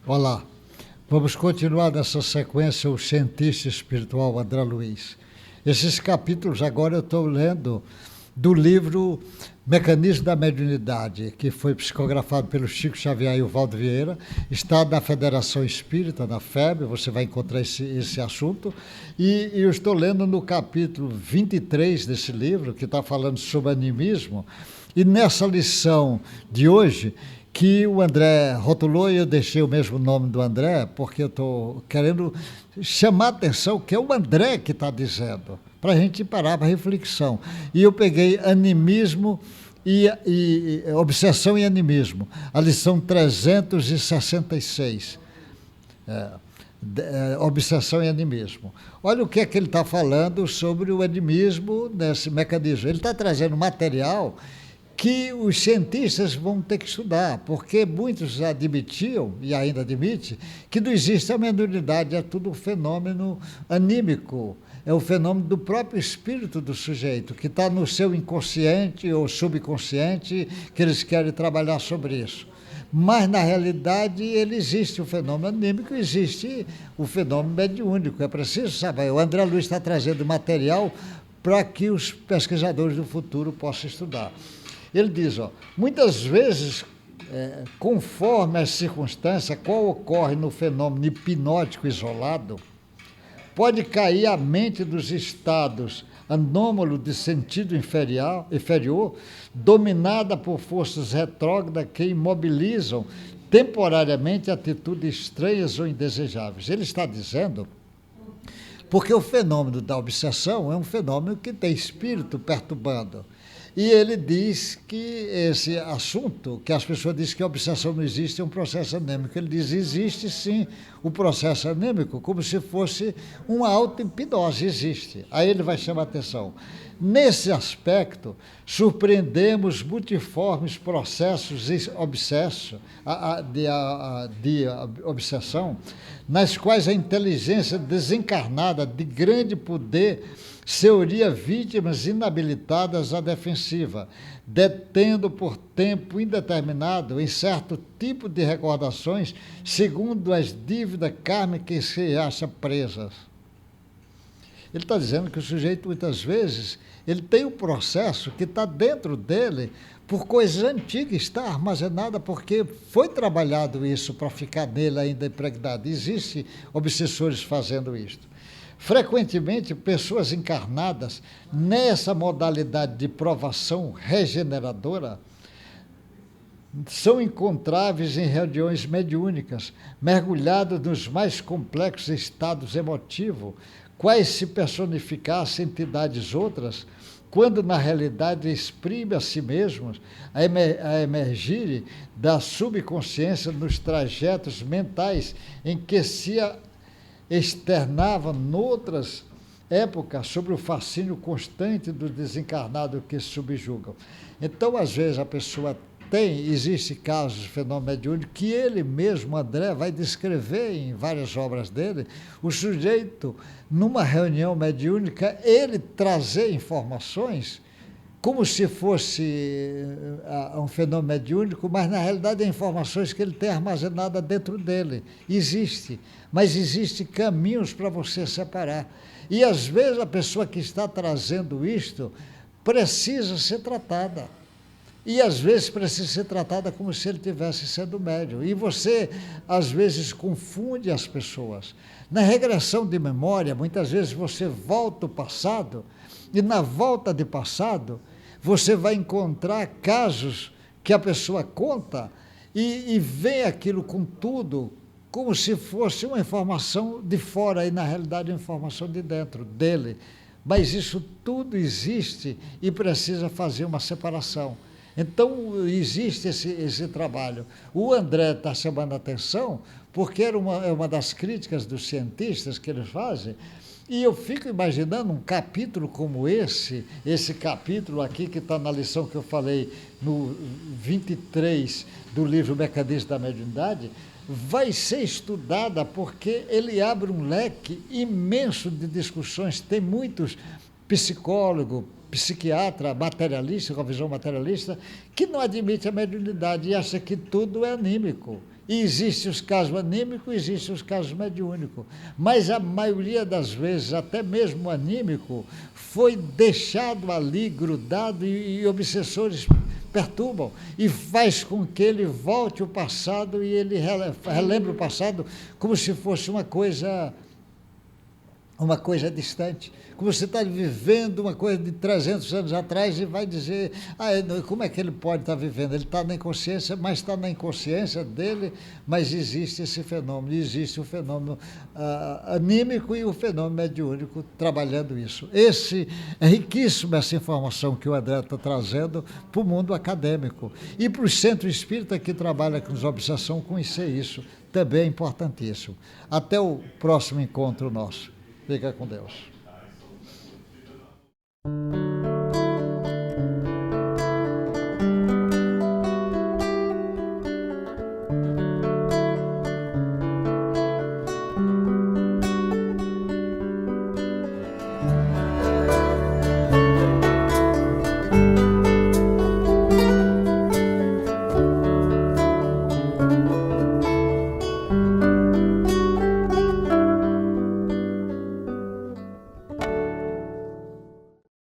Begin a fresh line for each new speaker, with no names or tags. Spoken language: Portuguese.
Olá, vamos continuar nessa sequência o cientista espiritual André Luiz. Esses capítulos agora eu estou lendo do livro Mecanismo da Mediunidade, que foi psicografado pelo Chico Xavier e o Valdo Vieira, está na Federação Espírita, na FEB, você vai encontrar esse assunto, e eu estou lendo no capítulo 23 desse livro, que está falando sobre animismo, e nessa lição de hoje, que o André rotulou, e eu deixei o mesmo nome do André, porque eu estou querendo chamar a atenção que é o André que está dizendo, para a gente parar para reflexão. E eu peguei animismo e obsessão e animismo, a lição 366. Obsessão e animismo. Olha o que é que ele está falando sobre o animismo nesse mecanismo. Ele está trazendo material que os cientistas vão ter que estudar, porque muitos admitiam, e ainda admitem, que não existe a mediunidade, é tudo um fenômeno anímico, é o fenômeno do próprio espírito do sujeito, que está no seu inconsciente ou subconsciente, que eles querem trabalhar sobre isso. Mas, na realidade, ele existe o fenômeno anímico, existe o fenômeno mediúnico, é preciso saber. O André Luiz está trazendo material para que os pesquisadores do futuro possam estudar. Ele diz, muitas vezes, conforme as circunstâncias, qual ocorre no fenômeno hipnótico isolado, pode cair a mente dos estados anômalos de sentido inferior, dominada por forças retrógradas que imobilizam temporariamente atitudes estranhas ou indesejáveis. Ele está dizendo, porque o fenômeno da obsessão é um fenômeno que tem espírito perturbando. E ele diz que esse assunto, que as pessoas dizem que a obsessão não existe, é um processo anêmico. Ele diz, existe sim o processo anêmico, como se fosse uma auto-hipnose, existe. Aí ele vai chamar a atenção. Nesse aspecto, surpreendemos multiformes processos de obsessão, nas quais a inteligência desencarnada de grande poder seria vítimas inabilitadas à defensiva, detendo por tempo indeterminado em certo tipo de recordações, segundo as dívidas kármicas que se acham presas. Ele está dizendo que o sujeito, muitas vezes, ele tem um processo que está dentro dele por coisas antigas, está armazenada porque foi trabalhado isso para ficar nele ainda impregnado. Existem obsessores fazendo isto. Frequentemente, pessoas encarnadas nessa modalidade de provação regeneradora são encontráveis em reuniões mediúnicas, mergulhadas nos mais complexos estados emotivos, quais se personificassem entidades outras, quando na realidade exprime a si mesmos a emergir da subconsciência nos trajetos mentais em que se externava noutras épocas sobre o fascínio constante do desencarnado que subjugam. Então, às vezes, a pessoa existe casos de fenômeno mediúnico que ele mesmo, André, vai descrever em várias obras dele, o sujeito, numa reunião mediúnica, ele trazer informações como se fosse um fenômeno mediúnico, mas na realidade é informações que ele tem armazenada dentro dele. Existe, mas existem caminhos para você separar. E às vezes a pessoa que está trazendo isto precisa ser tratada. E às vezes precisa ser tratada como se ele tivesse sendo médium. E você, às vezes, confunde as pessoas. Na regressão de memória, muitas vezes você volta ao passado, e na volta de passado, você vai encontrar casos que a pessoa conta e vê aquilo com tudo, como se fosse uma informação de fora, e na realidade é uma informação de dentro dele. Mas isso tudo existe e precisa fazer uma separação. Então, existe esse trabalho. O André está chamando a atenção, porque é uma das críticas dos cientistas que eles fazem, e eu fico imaginando um capítulo como esse capítulo aqui, que está na lição que eu falei, no 23 do livro Mecanismo da Mediunidade, vai ser estudada, porque ele abre um leque imenso de discussões. Tem muitos psicólogos, psiquiatra materialista, com a visão materialista, que não admite a mediunidade e acha que tudo é anímico. E existem os casos anímicos, existem os casos mediúnicos. Mas a maioria das vezes, até mesmo o anímico, foi deixado ali, grudado, e obsessores perturbam e faz com que ele volte ao passado e ele relembre o passado como se fosse uma coisa distante, como você está vivendo uma coisa de 300 anos atrás e vai dizer, como é que ele pode estar vivendo? Ele está na inconsciência, mas está na inconsciência dele, mas existe esse fenômeno, existe o fenômeno anímico e o fenômeno mediúnico trabalhando isso. É riquíssima essa informação que o André está trazendo para o mundo acadêmico e para o centro espírita que trabalha com obsessão, conhecer isso também é importantíssimo. Até o próximo encontro nosso. Fica com Deus.